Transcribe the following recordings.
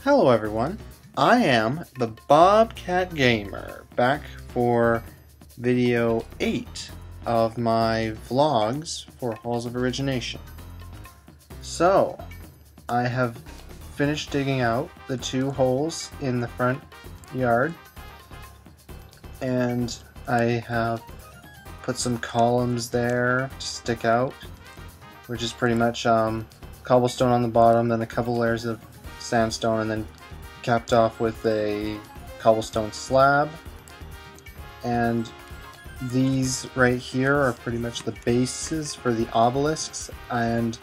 Hello everyone, I am the Bobcat Gamer, back for video 8 of my vlogs for Halls of Origination. So, I have finished digging out the 2 holes in the front yard, and I have put some columns there to stick out, which is pretty much cobblestone on the bottom, then a couple layers of sandstone, and then capped off with a cobblestone slab. And these right here are pretty much the bases for the obelisks. And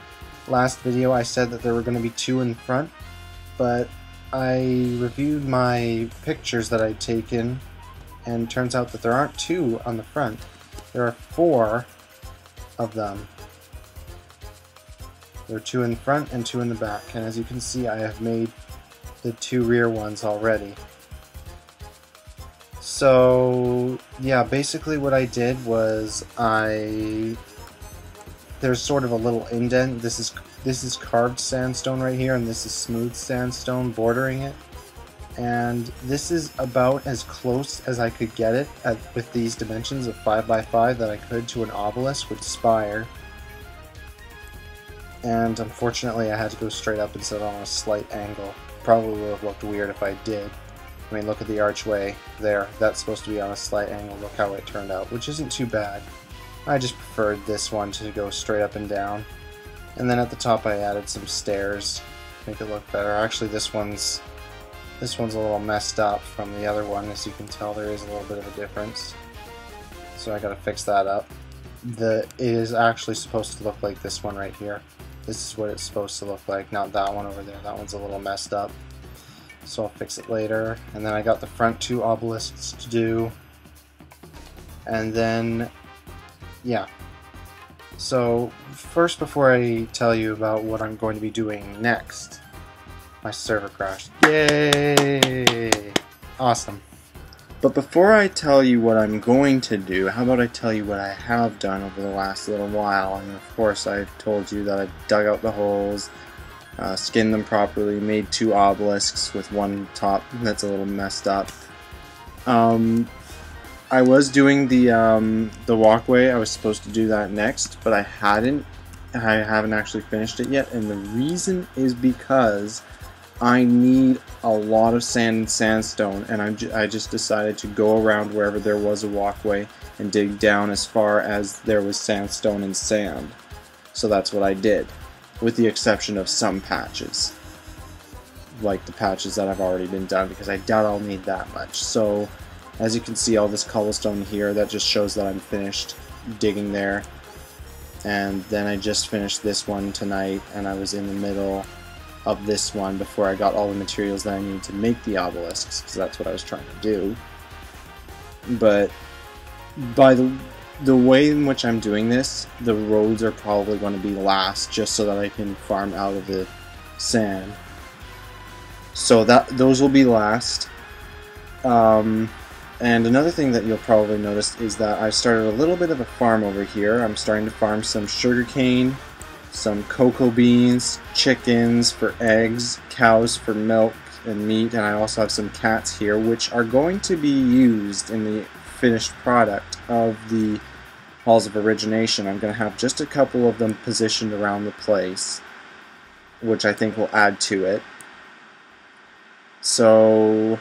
last video I said that there were going to be 2 in front, but I reviewed my pictures that I'd taken, and it turns out that there aren't 2 on the front. There are 4 of them. There are 2 in the front and 2 in the back, and as you can see, I have made the 2 rear ones already. So yeah, basically what I did was there's sort of a little indent. This is carved sandstone right here, and this is smooth sandstone bordering it. And this is about as close as I could get it with these dimensions of 5x5 that I could to an obelisk with spire. And unfortunately I had to go straight up instead of on a slight angle. Probably would have looked weird if I did. I mean, look at the archway there. That's supposed to be on a slight angle. Look how it turned out, which isn't too bad. I just preferred this one to go straight up and down. And then at the top I added some stairs to make it look better. Actually, this one's a little messed up from the other one. As you can tell, there is a little bit of a difference. So I gotta fix that up. It is actually supposed to look like this one right here. This is what it's supposed to look like, not that one over there. That one's a little messed up. So I'll fix it later. And then I got the front 2 obelisks to do. And then, yeah. So first, before I tell you about what I'm going to be doing next, my server crashed. Yay! Awesome. But before I tell you what I'm going to do, how about I tell you what I have done over the last little while. And of course I told you that I dug out the holes, skinned them properly, made 2 obelisks with one top that's a little messed up. I was doing the walkway. I was supposed to do that next, but I haven't actually finished it yet, and the reason is because I need a lot of sand and sandstone, and I just decided to go around wherever there was a walkway and dig down as far as there was sandstone and sand. So that's what I did, with the exception of some patches, like the patches that have already been done, because I doubt I'll need that much. So as you can see, all this cobblestone here, that just shows that I'm finished digging there. And then I just finished this one tonight, and I was in the middle of this one before I got all the materials that I needed to make the obelisks, because that's what I was trying to do. But by the way in which I'm doing this, the roads are probably going to be last, just so that I can farm out of the sand. So those will be last. And another thing that you'll probably notice is that I've started a little bit of a farm over here. I'm starting to farm some sugarcane, some cocoa beans, chickens for eggs, cows for milk and meat, and I also have some cats here, which are going to be used in the finished product of the Halls of Origination. I'm going to have just a couple of them positioned around the place, which I think will add to it. So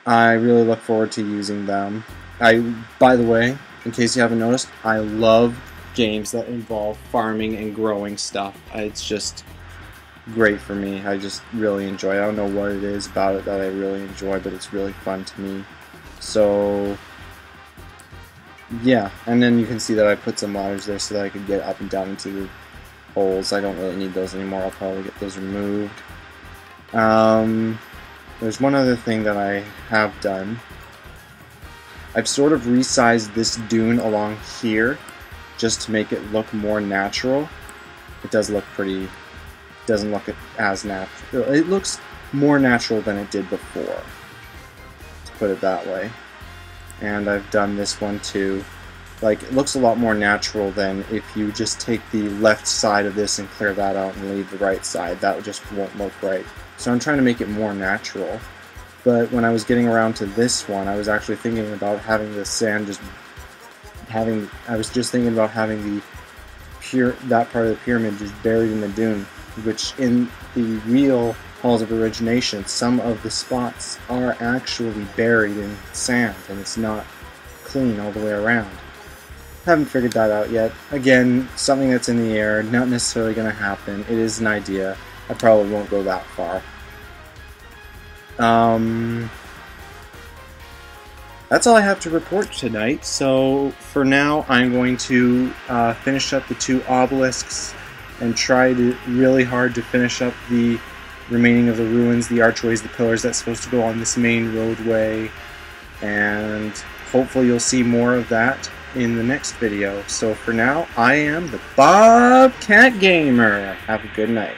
I really look forward to using them. By the way, in case you haven't noticed, I love games that involve farming and growing stuff. It's just great for me. I just really enjoy it. I don't know what it is about it that I really enjoy, but it's really fun to me. So yeah, and then you can see that I put some ladders there so that I could get up and down into the holes. I don't really need those anymore. I'll probably get those removed. There's one other thing that I have done. I've sort of resized this dune along here just to make it look more natural. It does look pretty, doesn't look as natural. It looks more natural than it did before, to put it that way. And I've done this one too. Like, it looks a lot more natural than if you just take the left side of this and clear that out and leave the right side. That just won't look right. So I'm trying to make it more natural. But when I was getting around to this one, I was actually thinking about having the sand I was just thinking about having that part of the pyramid just buried in the dune, which in the real Halls of Origination, some of the spots are actually buried in sand, and it's not clean all the way around. Haven't figured that out yet. Again, something that's in the air, not necessarily going to happen. It is an idea. I probably won't go that far. That's all I have to report tonight. So for now, I'm going to finish up the 2 obelisks and try really hard to finish up the remaining of the ruins, the archways, the pillars that's supposed to go on this main roadway, and hopefully you'll see more of that in the next video. So for now, I am the Bobcat Gamer. Have a good night.